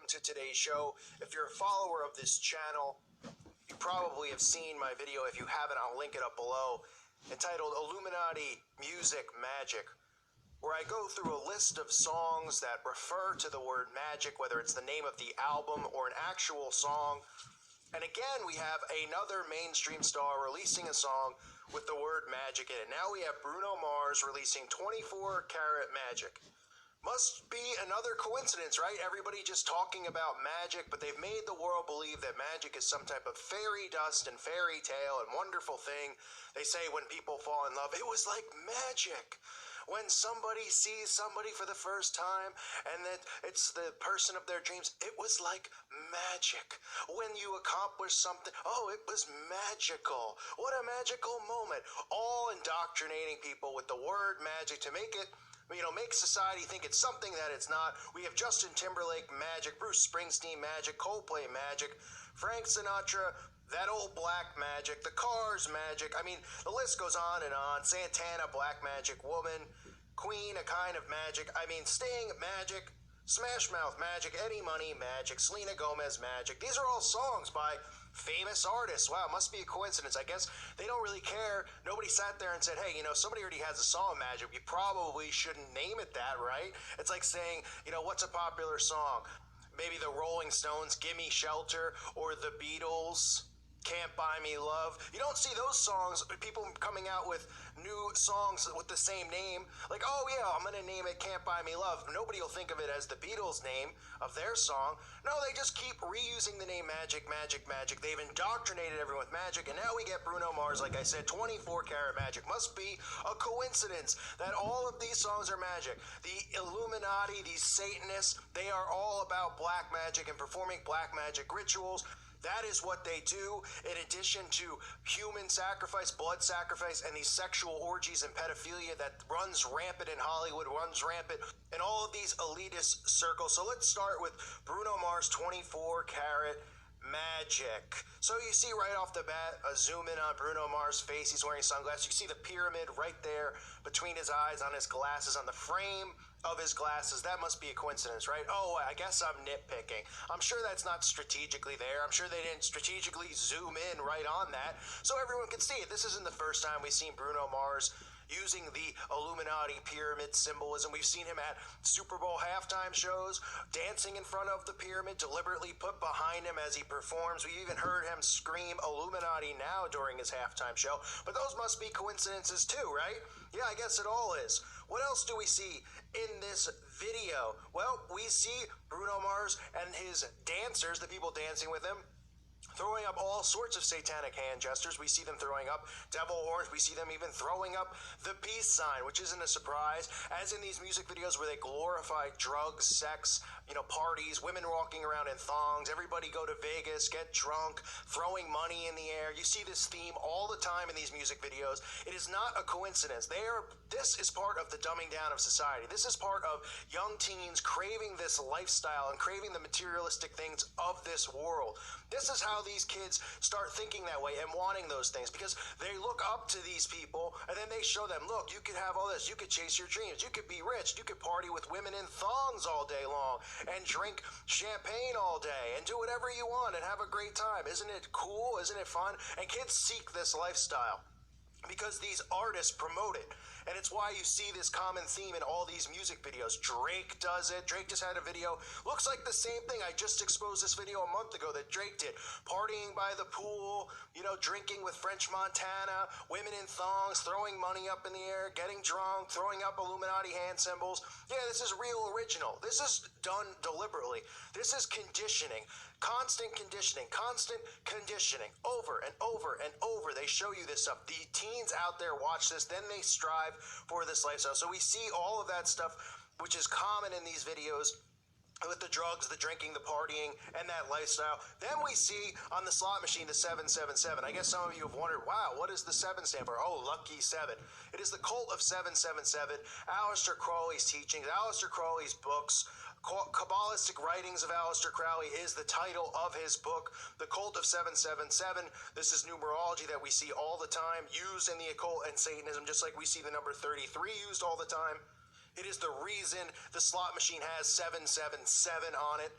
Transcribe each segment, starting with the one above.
to today's show. If you're a follower of this channel, you probably have seen my video. If you haven't, I'll link it up below, entitled Illuminati Music Magic, where I go through a list of songs that refer to the word magic, whether it's the name of the album or an actual song. And again, we have another mainstream star releasing a song with the word magic in it. Now we have Bruno Mars releasing 24 Karat Magic. Must be another coincidence, right? Everybody just talking about magic, but they've made the world believe that magic is some type of fairy dust and fairy tale and wonderful thing. They say when people fall in love, it was like magic. When somebody sees somebody for the first time and that it's the person of their dreams, it was like magic. When you accomplish something, oh, it was magical. What a magical moment. All indoctrinating people with the word magic to make it, make society think it's something that it's not. We have Justin Timberlake magic, Bruce Springsteen magic, Coldplay magic, Frank Sinatra, that old black magic, the Cars magic. I mean, the list goes on and on. Santana, black magic woman, Queen, a kind of magic. I mean, Sting, magic, Smash Mouth magic, Eddie Money magic, Selena Gomez magic. These are all songs by famous artists. Wow, must be a coincidence. I guess they don't really care. Nobody sat there and said, hey, somebody already has a song magic. You probably shouldn't name it that, right? It's like saying, what's a popular song? Maybe the Rolling Stones, Gimme Shelter, or the Beatles, Can't Buy Me Love. You don't see those songs, people coming out with new songs with the same name. Like, oh yeah, I'm going to name it Can't Buy Me Love. Nobody will think of it as the Beatles' name of their song. No, they just keep reusing the name Magic, Magic, Magic. They've indoctrinated everyone with magic, and now we get Bruno Mars, like I said, 24 Karat Magic. Must be a coincidence that all of these songs are magic. The Illuminati, these Satanists, they are all about black magic and performing black magic rituals. That is what they do, in addition to human sacrifice, blood sacrifice, and these sexual orgies and pedophilia that runs rampant in Hollywood, runs rampant in all of these elitist circles. So let's start with Bruno Mars' 24 Karat Magic. So you see right off the bat, a zoom in on Bruno Mars' face. He's wearing sunglasses. You see the pyramid right there between his eyes, on his glasses, on the frame of his glasses. That must be a coincidence, right? Oh, I guess I'm nitpicking. I'm sure that's not strategically there. I'm sure they didn't strategically zoom in right on that so everyone could see it. This isn't the first time we've seen Bruno Mars using the Illuminati pyramid symbolism. We've seen him at Super Bowl halftime shows, dancing in front of the pyramid, deliberately put behind him as he performs. We even heard him scream Illuminati now during his halftime show. But those must be coincidences too, right? Yeah, I guess it all is. What else do we see in this video? Well, we see Bruno Mars and his dancers, the people dancing with him, throwing up all sorts of satanic hand gestures. We see them throwing up devil horns. We see them even throwing up the peace sign, which isn't a surprise, as in these music videos where they glorify drugs, sex, parties, women walking around in thongs, everybody go to Vegas, get drunk, throwing money in the air. You see this theme all the time in these music videos. It is not a coincidence. This is part of the dumbing down of society. This is part of young teens craving this lifestyle and craving the materialistic things of this world. This is how these kids start thinking that way and wanting those things, because they look up to these people and then they show them, look, you could have all this, you could chase your dreams, you could be rich, you could party with women in thongs all day long and drink champagne all day and do whatever you want and have a great time. Isn't it cool? Isn't it fun? And kids seek this lifestyle because these artists promote it. And it's why you see this common theme in all these music videos. Drake does it. Drake just had a video. Looks like the same thing. I just exposed this video a month ago that Drake did. Partying by the pool, drinking with French Montana, women in thongs, throwing money up in the air, getting drunk, throwing up Illuminati hand symbols. Yeah, this is real original. This is done deliberately. This is conditioning. Constant conditioning, over and over and over. They show you this stuff. The teens out there watch this, then they strive for this lifestyle. So we see all of that stuff, which is common in these videos, with the drugs, the drinking, the partying, and that lifestyle. Then we see on the slot machine the 777. I guess some of you have wondered, wow, what does the 7 stand for? Oh, lucky 7. It is the cult of 777, Aleister Crowley's teachings, Aleister Crowley's books. Kabbalistic Writings of Aleister Crowley is the title of his book, The Cult of 777. This is numerology that we see all the time, used in the occult and Satanism, just like we see the number 33 used all the time. It is the reason the slot machine has 777 on it.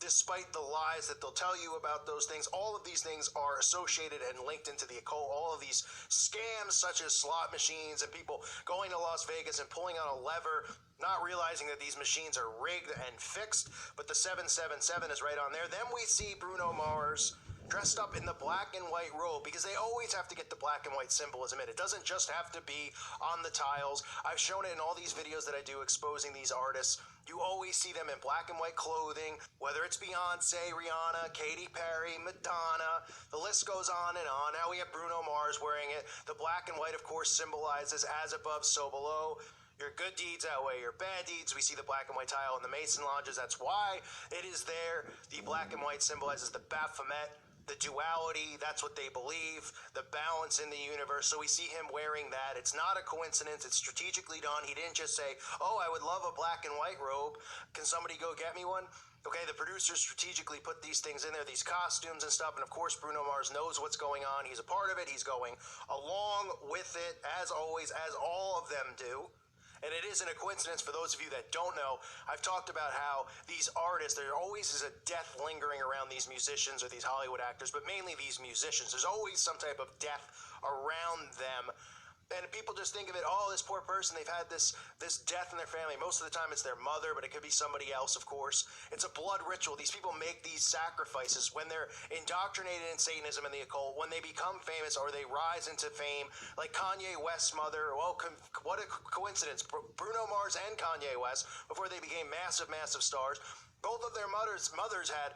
despite the lies that they'll tell you about those things. All of these things are associated and linked into the occult. All of these scams, such as slot machines and people going to Las Vegas and pulling on a lever, not realizing that these machines are rigged and fixed, but the 777 is right on there. Then we see Bruno Mars dressed up in the black and white robe, because they always have to get the black and white symbolism in. It doesn't just have to be on the tiles. I've shown it in all these videos that I do exposing these artists. You always see them in black and white clothing, whether it's Beyonce, Rihanna, Katy Perry, Madonna, the list goes on and on. Now we have Bruno Mars wearing it. The black and white, of course, symbolizes as above, so below. Your good deeds outweigh your bad deeds. We see the black and white tile in the Mason lodges. That's why it is there. The black and white symbolizes the Baphomet, the duality. That's what they believe, the balance in the universe. So we see him wearing that. It's not a coincidence. It's strategically done. He didn't just say, oh, I would love a black and white robe. Can somebody go get me one? Okay, the producers strategically put these things in there, these costumes and stuff, and of course Bruno Mars knows what's going on. He's a part of it. He's going along with it, as always, as all of them do. And it isn't a coincidence. For those of you that don't know, I've talked about how these artists, there always is a death lingering around these musicians or these Hollywood actors, but mainly these musicians. There's always some type of death around them. And people just think of it, oh, this poor person, they've had this death in their family. Most of the time it's their mother, but it could be somebody else, of course. It's a blood ritual. These people make these sacrifices when they're indoctrinated in Satanism and the occult, when they become famous or they rise into fame, like Kanye West's mother. Well, what a coincidence. Bruno Mars and Kanye West, before they became massive, massive stars, both of their mothers had,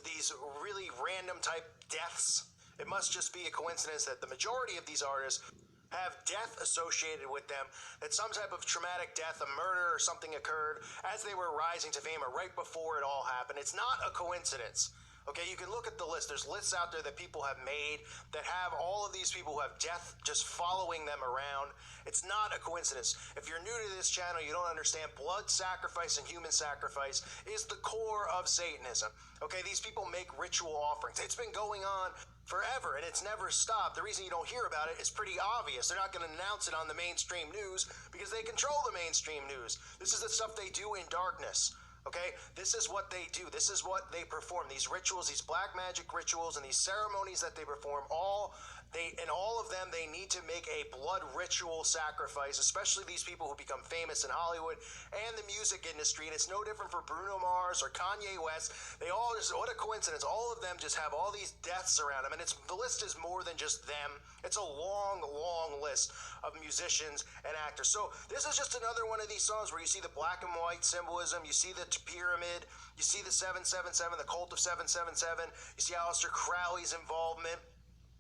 these really random type deaths. It must just be a coincidence that the majority of these artists have death associated with them, that some type of traumatic death, a murder or something occurred as they were rising to fame or right before it all happened. It's not a coincidence. Okay, you can look at the list. There's lists out there that people have made that have all of these people who have death just following them around. It's not a coincidence. If you're new to this channel, you don't understand, blood sacrifice and human sacrifice is the core of Satanism. Okay, these people make ritual offerings. It's been going on forever, and it's never stopped. The reason you don't hear about it is pretty obvious. They're not going to announce it on the mainstream news because they control the mainstream news. This is the stuff they do in darkness. Okay, this is what they do. This is what they perform. These rituals, these black magic rituals, and these ceremonies that they perform, in all of them, they need to make a blood ritual sacrifice, especially these people who become famous in Hollywood and the music industry. And it's no different for Bruno Mars or Kanye West. They all just, what a coincidence. All of them just have all these deaths around them. And the list is more than just them. It's a long, long list of musicians and actors. So this is just another one of these songs where you see the black and white symbolism. You see the pyramid. You see the 777, the cult of 777. You see Aleister Crowley's involvement.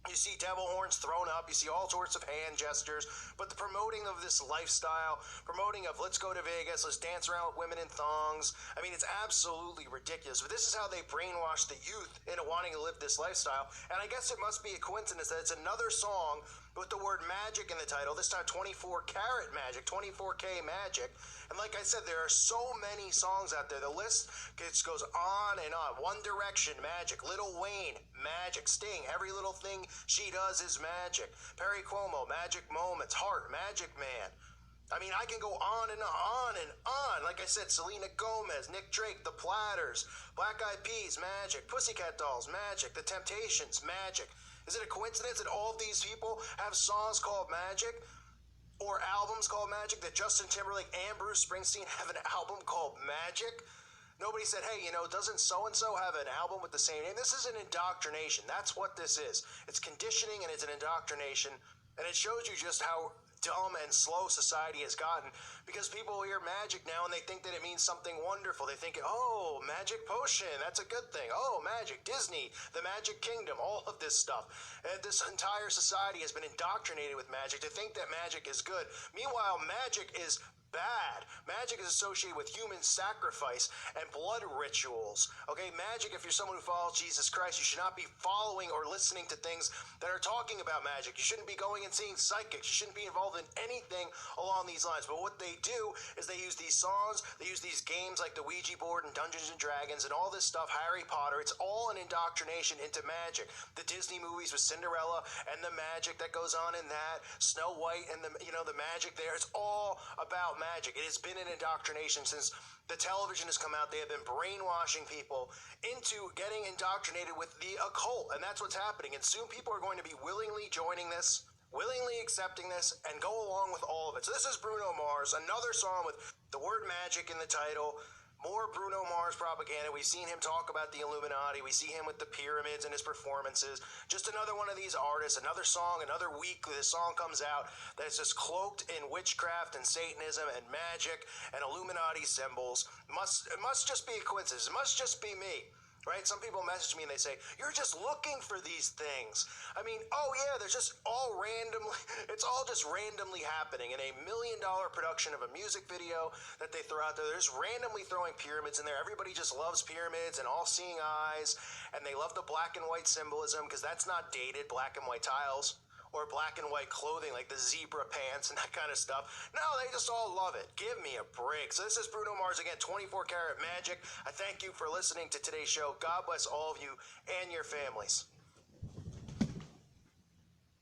You see devil horns thrown up. You see all sorts of hand gestures. But the promoting of this lifestyle, promoting of let's go to Vegas, let's dance around with women in thongs. I mean, it's absolutely ridiculous. But this is how they brainwash the youth into wanting to live this lifestyle. And I guess it must be a coincidence that it's another song with the word magic in the title, this time 24 karat magic, 24K magic. And like I said, there are so many songs out there. The list goes on and on. One Direction, magic. Lil Wayne, magic. Sting, every little thing she does is magic. Perry Como, magic moments. Heart, magic man. I mean, I can go on and on and on. Like I said, Selena Gomez, Nick Drake, The Platters, Black Eyed Peas, magic. Pussycat Dolls, magic. The Temptations, magic. Is it a coincidence that all of these people have songs called Magic or albums called Magic, that Justin Timberlake and Bruce Springsteen have an album called Magic? Nobody said, hey, doesn't so-and-so have an album with the same name? This is an indoctrination. That's what this is. It's conditioning and it's an indoctrination. And it shows you just how dumb and slow society has gotten, because people hear magic now and they think that it means something wonderful. They think, oh, magic potion, that's a good thing. Oh, magic, Disney, the Magic Kingdom, all of this stuff. And this entire society has been indoctrinated with magic to think that magic is good. Meanwhile, magic is bad. Magic is associated with human sacrifice and blood rituals. Okay, magic, if you're someone who follows Jesus Christ, you should not be following or listening to things that are talking about magic. You shouldn't be going and seeing psychics. You shouldn't be involved in anything along these lines. But what they do is they use these songs, they use these games like the Ouija board and Dungeons and Dragons and all this stuff, Harry Potter. It's all an indoctrination into magic. The Disney movies with Cinderella and the magic that goes on in that, Snow White and the magic there. It's all about about magic. It has been an indoctrination since the television has come out. They have been brainwashing people into getting indoctrinated with the occult, and that's what's happening. And soon people are going to be willingly joining this, willingly accepting this, and go along with all of it. So this is Bruno Mars, another song with the word magic in the title. More Bruno Mars propaganda. We've seen him talk about the Illuminati. We see him with the pyramids and his performances. Just another one of these artists, another song, another week this song comes out that's just cloaked in witchcraft and Satanism and magic and Illuminati symbols. It must just be a coincidence. It must just be me. Right? Some people message me and they say, you're just looking for these things. I mean, oh yeah, they're just all randomly, it's all just randomly happening in a $1 million production of a music video that they throw out there. They're just randomly throwing pyramids in there. Everybody just loves pyramids and all-seeing eyes, and they love the black and white symbolism because that's not dated, black and white tiles. Or black and white clothing like the zebra pants and that kind of stuff. No, they just all love it. Give me a break. So this is Bruno Mars again, 24 Karat Magic. I thank you for listening to today's show. God bless all of you and your families.